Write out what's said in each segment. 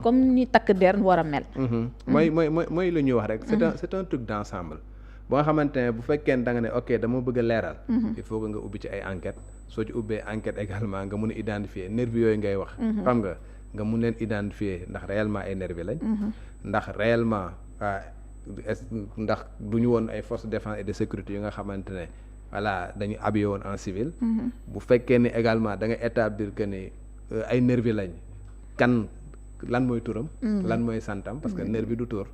comme ni takk der war a mel. mooy lu ñuy wax rek. c'est un truc d'ensemble. boo nga xamante ne bu fekkee ne da nga ne ok dama bëgg a leeral. il faut que nga ubbi ci ay enquêtes soo ci ubbee enquête également nga mun a identifier nervi yooyu ngay wax. xam nga mun leen identifier ndax réellement ay nervi lañ. ndax réellement ndax du ñu woon ay forces de défense et de sécurité yu nga xamante ne voilà dañu habillé woon en civil. bu fekkee ni également da nga établir que ni ay nervi lañ kan. lan mooy turam. lan mooy santam parce que nervi du tur.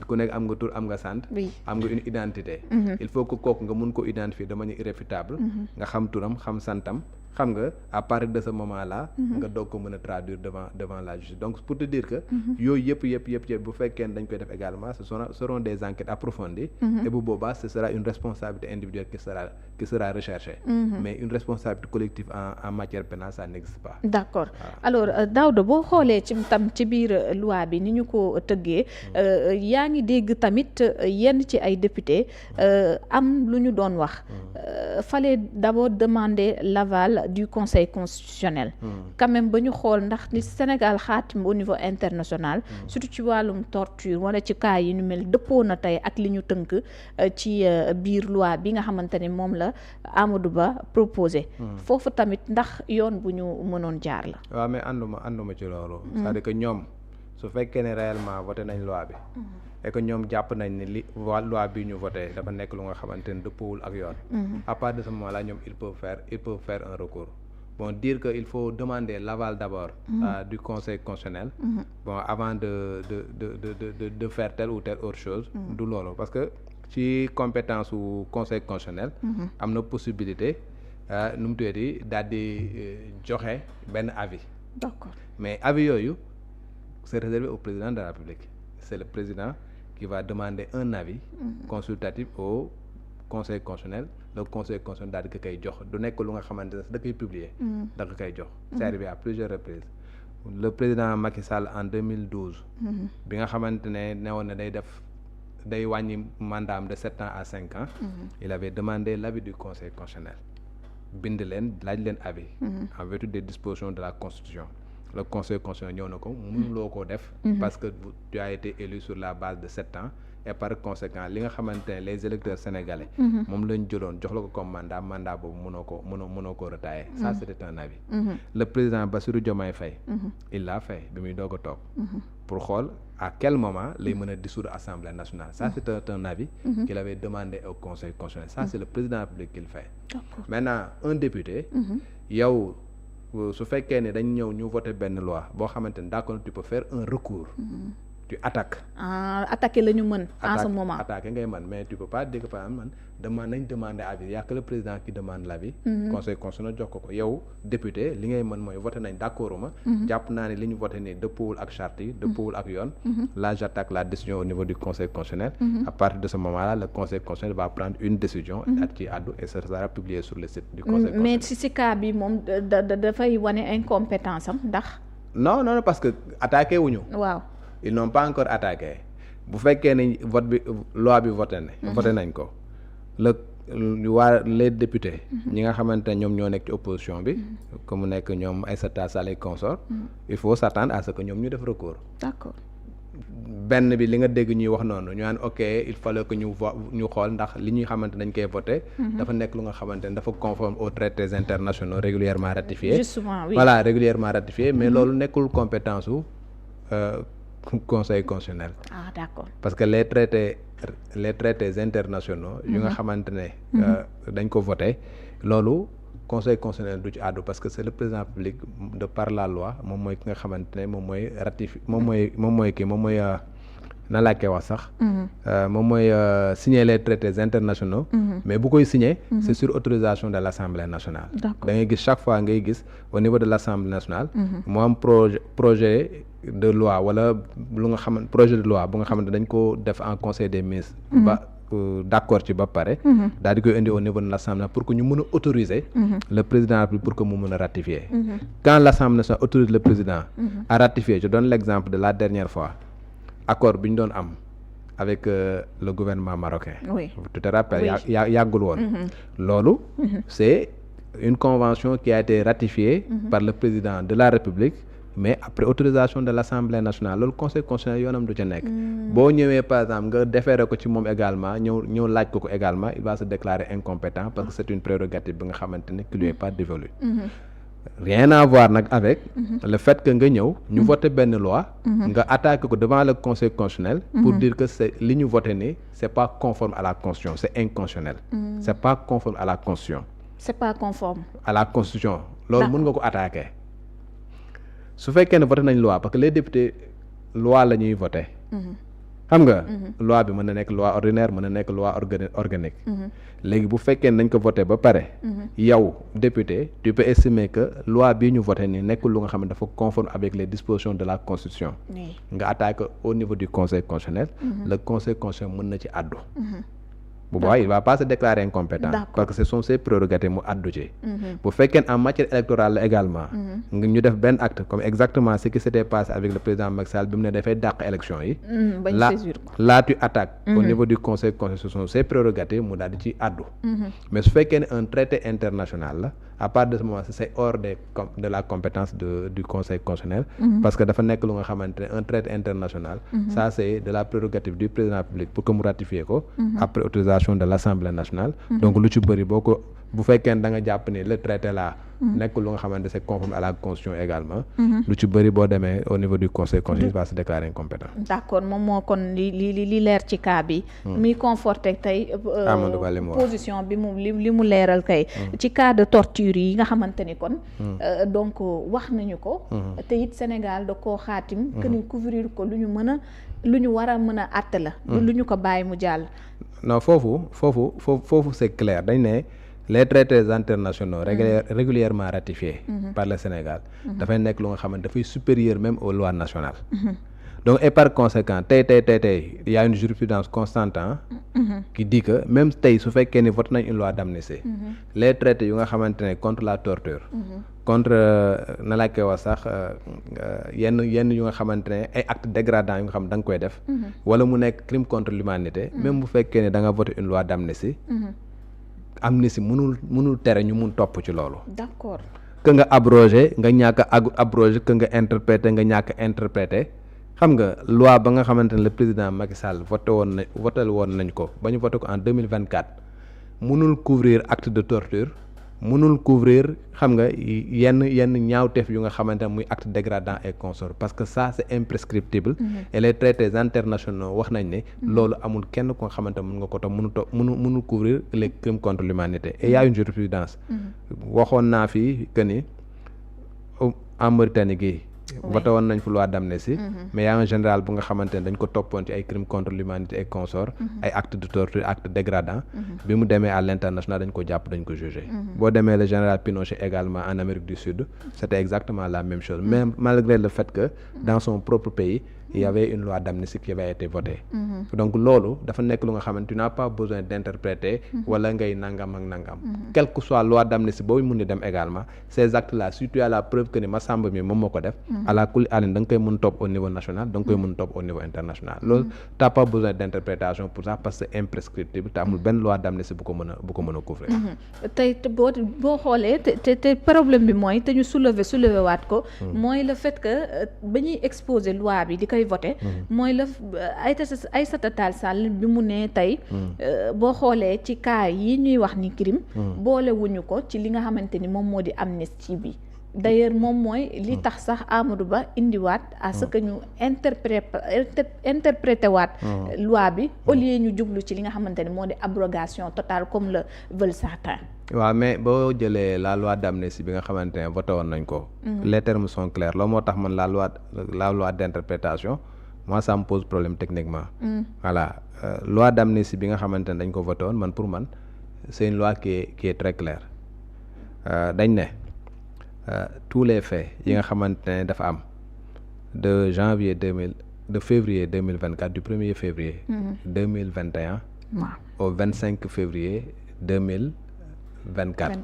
ku nekk am nga tur am nga sant. am nga une identité. il faut que kooku nga mun ko identifier de manière irréfutable. nga xam turam xam santam xam nga à partir de ce moment là. nga doog ko mën a traduire devant la justice donc pour te dire que. yooyu yëpp bu fekkee ne dañ koy def également ce seront des enquêtes approfondies. et bu boobaa ce sera une responsabilité individuelle qui sera recherchée. mais une responsabilité collective en matière pénale ça n'existe pas. d'accord alors Daouda boo xoolee ci biir loi bi ni ñu ko tëggee yaa ngi dégg tamit yenn ci ay député am lu ñu doon wax fallait d'abord demander l'aval du Conseil constitutionnel. Quand même ba ñu xool ndax ni Sénégal xaatim au niveau international surtout ci wàllum torture wala ci cas yi ñu mel dëppoo na tey ak li ñu tënk ci biir loi bi nga xamante ne moom la Amadou Ba proposé. foofu tamit ndax yoon bu ñu mënoon jaar la. waaw mais ànduma ci loolu. c'est-à-dire que ñoom su fekkee ne réellement voté nañ loi bi. et que ñoom jàpp nañ ne loi bi ñu voté dafa nekk lu nga xamante ne dëppoowul ak yoon. à partir de ce moment là ñoom ils peuvent faire un recours. Bon, dire qu'il faut demander l'aval d'abord du Conseil constitutionnel bon, avant de faire telle ou telle autre chose du loolu parce que ci compétence u Conseil constitutionnel am na possibilité nu mu tuddati daal di joxe benn avis. D'accord. Mais avis yooyu c'est réservé au président de la République. C'est le président qui va demander un avis consultatif au Conseil constitutionnel. Le Conseil constitutionnel daal di ko koy jox du nekk lu nga xamante ne da koy publier. da ko koy jox. C'est arrivé à plusieurs reprises. Le président Macky Sall en 2012. bi nga xamante ne newoon na day wàññi mandat de 7 ans à 5 ans. Il avait demandé l'avis du Conseil constitutionnel. bind leen laaj leen avis. en vertu des dispositions de la Constitution. Le Conseil constitutionnel ñëw na ko mënuloo koo def. parce que tu as été élu sur la base de 7 ans. et par conséquent li nga xamante ne les électeurs sénégalais. moom lañ jëloon jox la ko comme mandat boobu mënoo ko retailler. ça c'était un avis. Le président Bassirou Diomaye Faye. il l'a fait bi muy doog a toog. pour xool à quel moment lay mën a dissoudre Assemblée nationale. Ça c'était un avis. qu'il avait demandé au Conseil constitutionnel. Ça c'est le président de la République qui le fait. Maintenant un député. yow su fekkee ne dañ ñëw ñu voter benn loi boo xamante ne d'accord tu peux faire un recours. tu attaques. attaquer la ñu mën. en ce moment attaquer ngay mën mais tu peux pas dire que par exemple nañ demander avis y a que le président qui demande l'avis. Conseil constitutionnel jox ko yow député li ngay mën mooy voté nañ d'accord ma. jàpp naa ne li ñu voté nii dëppoowul ak charte yi dëppoowul ak yoon. là j'attaque la décision au niveau du Conseil constitutionnel. à partir de ce moment là le Conseil constitutionnel va prendre une décision. at ci àddu et ça sera publié sur le site du Conseil constitutionnel. mais si cas bi moom dafay wane incompétence am ndax. non parce que attaqué wuñu. waaw. Ils n'ont pas encore attaqué bu fekkee ne vote bi loi bi voté nañ ko les députés ñi nga xamante ne ñoom ñoo nekk ci opposition bi comme mu nekk ñoom Aïssata Tall Sall consort il faut s'attendre à ce que ñoom ñu def recours. D'accord. benn bi li nga dégg ñuy wax noonu ñu naan ok il fallait que ñu xool ndax li ñuy xamante dañ koy voté. dafa nekk lu nga xamante ne dafa conforme aux traités internationaux régulièrement ratifiés. Justement, oui. Voilà régulièrement ratifiés mais loolu nekkul compétence u Conseil constitutionnel. Ah d'accord. Parce que les traités internationaux yu nga xamante ne dañ ko voté loolu Conseil constitutionnel du ci àddu parce que c'est le président public de par la loi moom mooy ki nga xamante ne moom mooy ratifié moom mooy na laa koy wax sax moom mooy signer les traités internationaux mais bu koy signer c'est sur autorisation de l'Assemblée nationale. Da ngay gis chaque fois ngay gis au niveau de l'Assemblée nationale mu am projet de loi wala lu nga xamante projet de loi bu nga xamante dañ ko def en conseil des ministres ba d'accord ci ba pare daal di koy indi au niveau de l'Assemblée pour que ñu mën a autoriser le président de la République pour que mu mën a ratifier quand l'Assemblée nationale autorise le président à ratifier je donne l'exemple de la dernière fois accord bi ñu doon am avec le gouvernement marocain. Oui. Tu te rappelles yàggul woon loolu c'est une convention qui a été ratifiée par le président de la République mais après autorisation de l'Assemblée nationale loolu conseil constitutionnel yoonam du ca nekk. boo ñëwee par exemple nga déféré ko ci moom également ñëw laaj ko également il va se déclarer incompétent parce que c'est une prérogative bi nga xamante ne qui lui est pas dévolue. Rien à voir nag avec le fait que nga ñëw ñu voté benn loi nga attaqué ko devant le conseil constitutionnel pour dire que c'est li ñu voté nii c'est pas conforme à la constitution c'est inconstitutionnel. C'est pas conforme à la constitution. C'est pas conforme à la constitution loolu mën nga ko attaqué su fekkee ne voté nañ loi parce que les députés loi la ñuy voté xam nga loi bi mën na nekk loi ordinaire mën na nekk loi organique léegi bu fekkee ne dañ ko voté ba pare yow député tu peux estimer que loi bii ñu voté ni nekkul lu nga xam ne dafa conforme avec les dispositions de la constitution nga attaqué au niveau du conseil constitutionnel le conseil constitutionnel mën na ci àddu bu boobaa il va pas se déclarer incompétent parce que ce sont ses prérogatives mu àddu ci bu fekkee en matière électorale la également ñu def benn acte comme exactement ce qui s'était passé avec le président Macky Sall bi mu ne dafay dàq élection yi là tu attaques au niveau du conseil constitutionnel ce sont ses prérogatives mu daal di ci àddu mais su fekkee ne un traité international la à partir de ce moment c'est hors de la compétence du conseil constitutionnel parce que dafa nekk lu nga xamante ne un traité international ça c'est de la prérogative du président de la République pour que mu ratifier ko après autorisation de l'Assemblée nationale donc lu ci bëri boo ko bu fekkee ne da nga jàpp ni le traité là nekk lu nga xamante c'est conforme à la constitution également lu ci bëri boo demee au niveau du conseil constitutionnel va se déclarer incompétent. D'accord moom moo kon li leer ci cas bi muy conforté tey position bi mu li mu leeral kay ci cas de torture yi nga xamante ni kon donc wax nañu ko te it Sénégal da koo xaatim que ni couvrir ko lu ñu war a mën a àtte la lu ñu ko bàyyi mu jàll. Non foofu c'est clair dañ ne les traités internationaux régulièrement ratifiés par le Sénégal dafay nekk lu nga xamante dafay supérieur même aux lois nationales donc et par conséquent tey il y a une jurisprudence constante qui dit que même tey su fekkee ni voté nañ une loi d'amnistie les traités yu nga xamante ne contre la torture contre na laa koy wax sax yenn yu nga xamante ne ay actes dégradants yu nga xam da nga koy def wala mu nekk crime contre l'humanité même bu fekkee ne da nga voté une loi d'amnistie amnistie mënul tere ñu mun topp ci loolu. D'accord. que nga abrogé nga ñàkk a abrogé que nga interprété nga ñàkk a interprété xam nga loi ba nga xamante ne le président Macky Sall voté woon nañ ko ba ñu voté ko en 2024 mënul couvrir acte de torture mënul couvrir xam nga yenn ñaawteef yu nga xamante ne muy acte dégradant et consort parce que ça c'est imprescriptible et les traités internationaux wax nañ ne loolu amul kenn ko nga xamante ne mën nga ko topp mënul couvrir les crimes contre l'humanité et il y a une jurisprudence waxoon naa fi que ni en Mauritanie gi voté woon nañ fi loi d'amnistie mais y a un général bu nga xamante ne dañ ko toppoon ci ay crimes contre l'humanité et consort ay actes de torture actes dégradants bi mu demee à l'international dañ ko jàpp dañ ko jugé boo demee le général Pinochet également en Amérique du Sud c'était exactement la même chose même malgré le fait que dans son propre pays il y avait une loi d'amnistie qui avait été votée donc loolu dafa nekk lu nga xamante tu n'as pas besoin d'interpréter wala ngay nangam ak nangam quelle que soit loi d'amnistie boobu mun di dem également ces actes là si tu as la preuve que ni Massamba mi moom moo ko def à la kulli alin da nga koy mun topp au niveau national da nga koy mun topp au niveau international loolu t'as pas besoin d'interprétation pour ça parce que c'est imprescriptible te amul benn loi d'amnistie bu ko mën a couvrir tey boo xoolee te problème bi mooy te ñu soulever waat ko mooy le fait que ba ñuy exposer loi bi di koy voté mooy la Aïssata Tall Sall bi mu ne tey boo xoolee ci cas yi ñuy wax ni crime boole wuñu ko ci li nga xamante ni moom moo di amnistie bi d'ailleurs moom mooy li tax sax Amadou Ba indiwaat à ce que ñu interprété waat loi bi au lieu ñu jublu ci li nga xamante ni moo di abrogation totale comme le veulent certains. waaw mais boo jëlee la loi d'amnistie bi nga xamante ne voté woon nañ ko les termes sont clairs loolu moo tax man la loi d'interprétation moi ça me pose problème techniquement voilà loi d'amnistie bi nga xamante ne dañ ko voté woon man pour man c'est une loi qui est très claire dañ ne tous les faits yi nga xamante ne dafa am de février 2024 du 1er février 2021 au 25 février 2024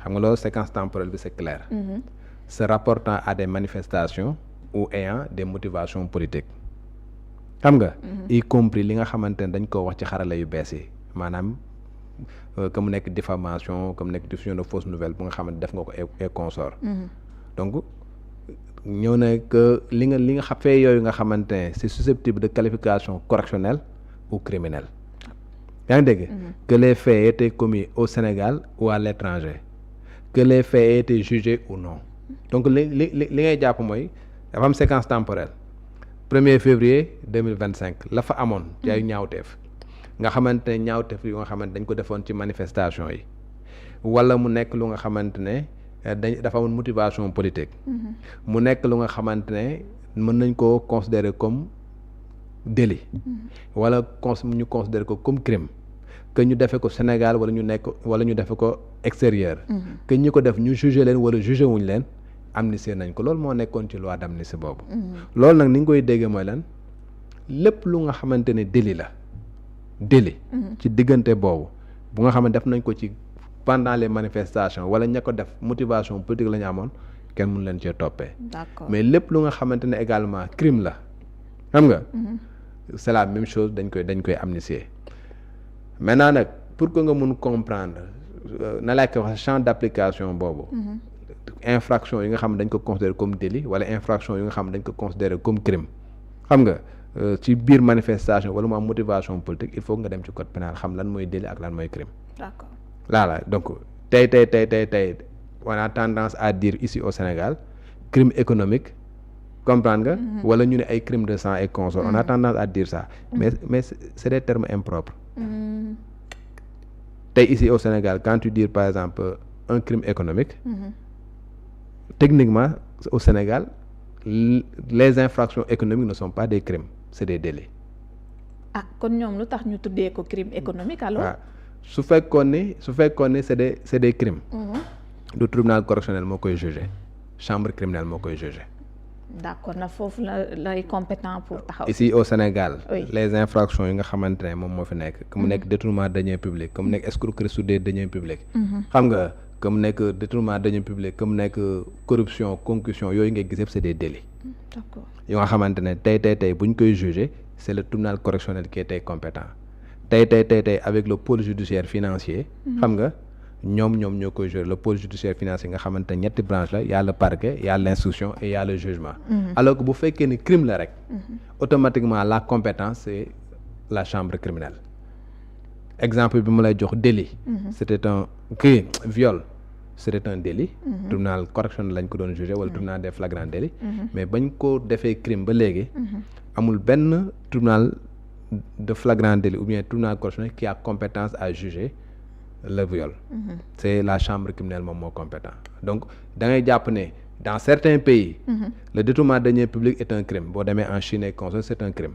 xam nga loolu séquence temporelle bi c'est clair se rapportant à des manifestations ou ayant des motivations politiques xam nga y compris li nga xamante ne dañ ko wax ci xarala yu bees yi maanaam que mu nekk diffamation que mu nekk diffusion de fausses nouvelles bu nga xamante def nga ko et consort donc ñëw na que li nga fait yooyu nga xamante ne c'est susceptible de qualification correctionnelle ou criminelle. yaa ngi dégg. Que les faits étaient commis au Sénégal ou à l'étranger, que les faits étaient jugés ou non. Donc li ngay jàpp mooy dafa am séquence temporelle 1er février 2025 la fa amoon ci ay ñaawteef nga xamante ne ñaawteef yu nga xamante dañ ko defoon ci manifestation yi wala mu nekk lu nga xamante ne dafa amoon motivation politique. mu nekk lu nga xamante ne mën nañ koo considérer comme délit. wala ñu considérer ko comme crime. que ñu defe ko Sénégal wala ñu defe ko extérieur. que ñi ko def ñu jugé leen wala jugé wuñ leen amnistie nañ ko loolu moo nekkoon ci loi d'amnistie boobu. loolu nag ni nga koy déggee mooy lan lépp lu nga xamante ne délit ci diggante boobu bu nga xam ne def nañ ko ci pendant les manifestations wala ña ko def motivation politique la ñu amoon kenn mënu leen cee toppee. D'accord. Mais lépp lu nga xamante ne également crime la xam nga. C'est la même chose dañ koy amnistier. Maintenant nag pour que nga mun comprendre na laa koy wax champ d'application boobu. Infraction yi nga xam ne dañ ko considérer comme délit wala infraction yi nga xam ne dañ ko considérer comme crime xam nga ci biir manifestation wala mu am motivation politique il faut nga dem ci code pénal xam lan mooy délit ak lan mooy crime. D'accord. Voilà donc tey on a tendance à dire ici au Sénégal crime économique comprendre nga. wala ñu ne ay crime de sang et consorts. On a tendance à dire ça. mais c'est des termes impropres. Tey ici au Sénégal quand tu dis par exemple un crime économique. Techniquement au Sénégal les infractions économiques ne sont pas des crimes c'est des délits. Ah kon ñoom lu tax ñu tuddee ko crime économique alors. waaw su fekkoon ne c'est des crimes. du tribunal correctionnel moo koy juger chambre criminelle moo koy juger. D'accord na foofu lay compétent pour taxaw. Ici au Sénégal. Oui. Les infractions yi nga xamante ne moom moo fi nekk. que mu nekk détournement de deniers publics que mu nekk escroquerie sur des deniers publics. xam nga que mu nekk détournement de deniers publics que mu nekk corruption concussion yooyu ngay gis yëpp c'est des délits. D'accord. Yoo nga xamante ne tey bu ñu koy juger c'est le tribunal correctionnel qui est compétent tey avec le pôle judiciaire financier. xam nga. ñoom ñoo koy juger le pôle judiciaire financier nga xamante ne ñetti branche la y a le parquet y a l'instruction et y a le jugement. Alors que bu fekkee ni crime la rek. automatiquement la compétence c'est la chambre criminelle. Exemple bi ma lay jox délit. C'était un viol c'était un délit. Tribunal correctionnel lañ ko doon juger wala tribunal des flagrants délits. Mais bañ ko defee crime ba léegi. amul benn tribunal de flagrant délit ou bien tribunal correctionnel qui a compétence à juger le viol. C'est la chambre criminelle moom moo compétent donc da ngay jàpp ne dans certains pays. le détournement de deniers publics est un crime boo demee en Chine et consorts c'est un crime.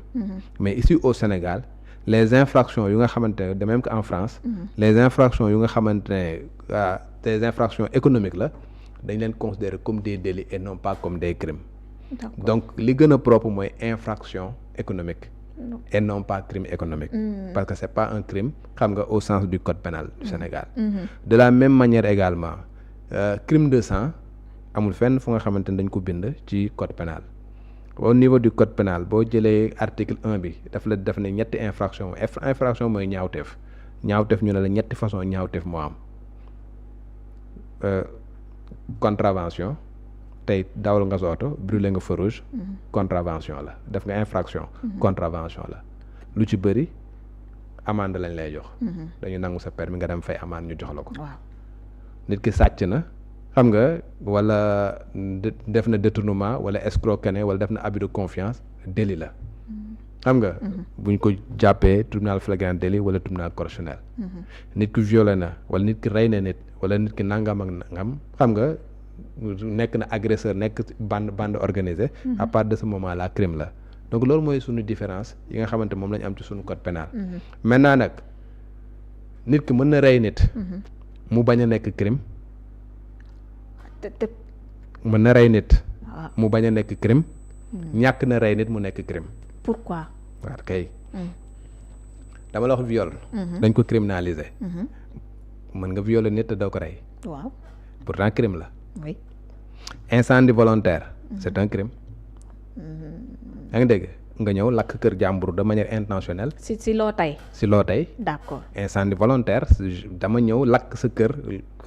Mais ici au Sénégal les infractions yu nga xamante ne de même qu'en France. les infractions yu nga xamante ne des infractions économiques la dañ leen considérer comme des délits et non pas comme des crimes. Donc li gën a propre mooy infraction économique. Et non pas crime économique. Parce que c'est pas un crime xam nga au sens du code pénal du Sénégal. De la même manière également crime de sang amul fenn fu nga xamante ne dañ ko bind ci code pénal. Au niveau du code pénal boo jëlee article 1 bi daf ne ñetti infraction mooy ñaawteef ñu ne la ñetti façon ñaawteef moo am contravention tey dawal nga sa oto brûler nga feu rouge. contravention la def nga infraction. contravention la lu ci bëri amende lañ lay jox. dañu nangu sa permis nga dem fay amende ñu jox la ko. waaw nit ki sàcc na xam nga wala def na détournement wala escroquerie wala def na abus de confiance délit la. xam nga buñ ko jàppee tribunal flagrant délit wala tribunal correctionnel. nit ki violé na wala nit ki rey na nit wala nit ki nangam ak nangam xam nga. nekk na agresseur nekk bande organisée. À part de ce moment là crime la donc loolu mooy suñu différence yi nga xamante moom lañu am ci suñu code pénal. Maintenant nag nit ki mën na rey nit. mu bañ a nekk crime. mën na rey nit. mu bañ a nekk crime. ñàkk na rey nit mu nekk crime. Pourquoi. waaw kay. dama la wax viol. dañ ko criminaliser. mën nga violer nit te doo ko rey. waaw pourtant crime la. Oui. Incendie volontaire. C'est un crime. yaa ngi dégg nga ñëw lakk kër jàmbur de manière intentionnelle. si loo tey. si loo tey. D'accord. Incendie volontaire dama ñëw lakk sa kër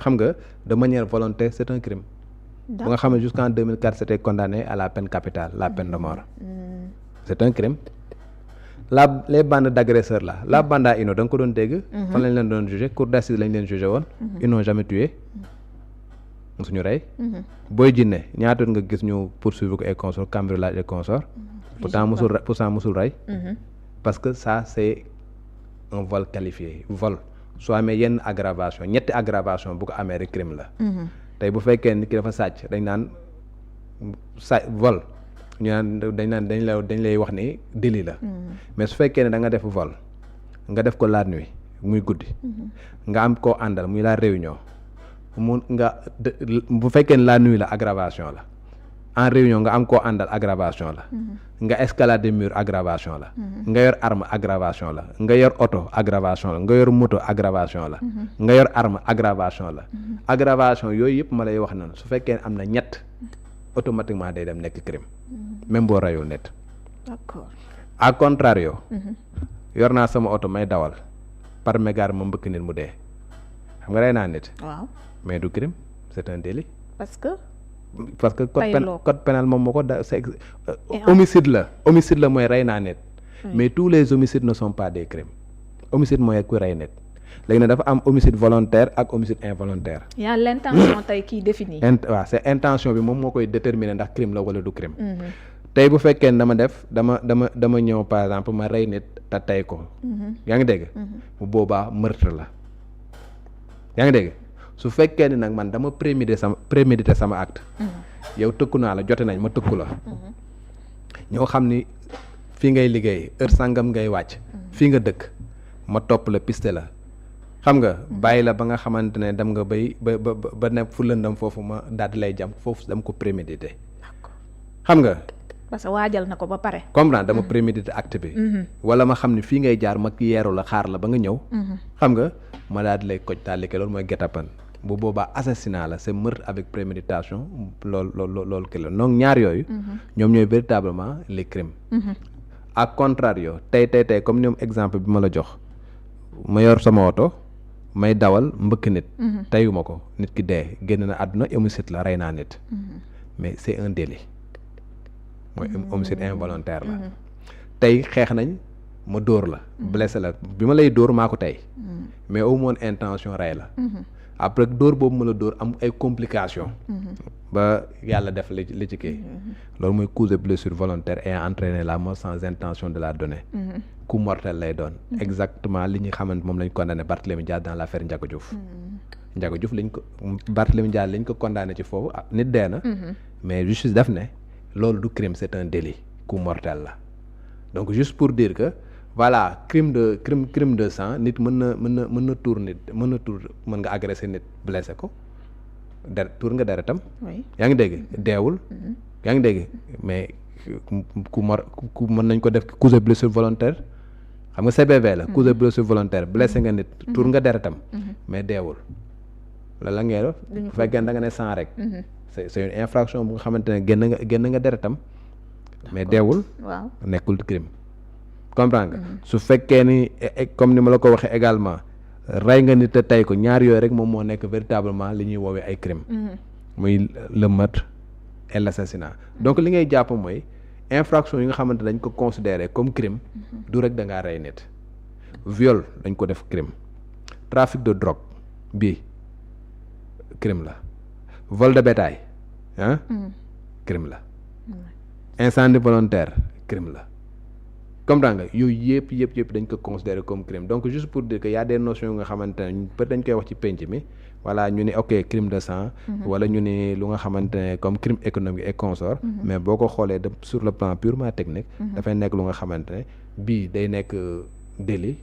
xam nga de manière volontaire c'est un crime. bu nga xam ne jusqu'en 2004 c'était condamné à la peine capitale, la peine de mort. C'est un crime. Les bandes d'agresseurs là, la bande à Inno da nga ko doon dégg. fan lañ leen doon jugé cour d'assises lañ leen jugé woon. Ils n'ont jamais tué. musuñu rey. Boy Djiné ñaata nga gis ñu poursuivre ko et consort cambriolage et consort. pourtant musul rey. parce que ça c'est un vol qualifié vol soo amee yenn aggravation ñetti aggravation bu ko amee rek crime la. tey bu fekkee nit ki dafa sàcc dañ naan vol ñu naan dañ lay wax ni délit la. mais su fekkee ne da nga def vol nga def ko la nuit muy guddi. nga am koo àndal muy la réunion bu fekkee ne la nuit la aggravation la en réunion nga am koo àndal aggravation la. nga escalader mur aggravation la. nga yor arme aggravation la. nga yor oto aggravation la. nga yor moto aggravation la. nga yor arme aggravation la. aggravation yooyu yëpp ma lay wax noonu su fekkee ne am na ñett automatiquement day dem nekk crime. même boo rayul nit. d'accord. à contrario. yor naa sama oto may dawal par mégarde ma mbëkk nit mu dee xam nga rey naa nit. waaw mais du crime c'est un délit. parce que code pénal moom moo ko c'est homicide la mooy rey naa nit. mais tous les homicides ne sont pas des crimes. homicide mooy ku rey nit léegi nag dafa am homicide volontaire ak homicide involontaire. y a l'intention tey kii défini. waaw c'est intention bi moom moo koy déterminer ndax crime la wala du crime. tey bu fekkee ne dama ñëw par exemple ma rey nit te tey ko. yaa ngi dégg. bu boobaa meurtre la. yaa ngi dégg su fekkee ne nag man dama préméditer sama acte. yow tëkku naa la jote nañ ma tëkku la. ñoo xam ni fii ngay liggéey heure sangam ngay wàcc. fii nga dëkk ma topp la piste la. xam nga bàyyi la ba nga xamante ne dem nga ba ne fu lëndam foofu ma daal di lay jam foofu dama ko préméditer. xam nga. parce que waajal na ko ba pare. comprendre dama préméditer acte bi. wala ma xam ne fii ngay jaar ma yeeru la xaar la ba nga ñëw. xam nga ma daal di lay koj tàllike loolu mooy guet-apens bu boobaa assassinat la c'est meurtre avec préméditation loolu ki la donc ñaar yooyu. ñoom ñooy véritablement les crimes. à contrario tey comme ñoom exemple bi ma la jox ma yor sama oto may dawal mbëkk nit. teyuma ko nit ki dee génn na àdduna homicide la rey naa nit. mais c'est un délit. mooy homicide involontaire la. tey xeex nañ ma dóor la. blessé la bi ma lay dóor maa ko tey. mais au moins intention rey la. après dóor boobu ma la dóor am ay complications. ba yàlla def li ci kii. loolu mooy cause de blessure volontaire et entraîner la mort sans intention de la donner. coup mortel lay doon. exactement li ñu xamante moom lañ condamné Barthélémy Dias dans l'affaire Ndiaga Diouf. Ndiaga Diouf Barthélémy Dias lañ ko condamné ci foofu nit dee na. mais justice def ne. loolu du crime c'est un délit coup mortel la donc juste pour dire que voilà crime de sang nit mën na tuur nit mën nga agresser nit blessé ko tuur nga deretam. yaa ngi dégg deewul. yaa ngi dégg mais ku mën nañ ko def cause de blessure volontaire xam nga CBV la. cause de blessure volontaire blessé nga nit. tuur nga deretam. mais deewul loolu la ngay def bu fekkee da nga ne sang rek. c'est une infraction bu nga xamante ne génn nga deretam mais deewul. waaw nekkul crime. comprendre nga su fekkee ni comme ni ma la ko waxee également rey nga nit te tey ko ñaar yooyu rek moom moo nekk véritablement li ñuy woowee ay crime. muy le meurtre et l'assassinat. donc li ngay jàpp mooy infraction yi nga xamante dañ ko considérer comme crime. du rek da ngaa rey nit. viol dañ ko def crime. trafic de drogue bii crime la. vol de bétail crime la. incendie volontaire crime la. comprends nga yooyu yëpp dañ ko considérer comme crime donc juste pour dire que y a des notions yu nga xamante ne peut dañ koy wax ci penc mi voilà ñu ne ok crime de sang. wala ñu ne lu nga xamante ne comme crime économique et consort. mais boo ko xoolee de sur le plan purement technique. dafay nekk lu nga xamante ne bii day nekk délit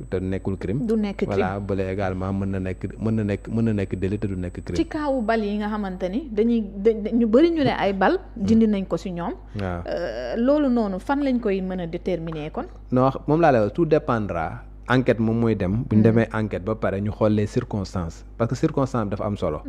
te nekkul crime. du nekk crime voilà bële également mën na nekk délit te du nekk crime. ci kaawu bal yi nga xamante ni ñu bëri ñu ne ay bal dindi nañ ko ci ñoom. waaw loolu noonu fan lañ koy mën a déterminer kon. non moom laa lay wax tout dépendra enquête moom mooy dem. bu ñu demee enquête ba pare ñu xool les circonstances parce que circonstance dafa am solo.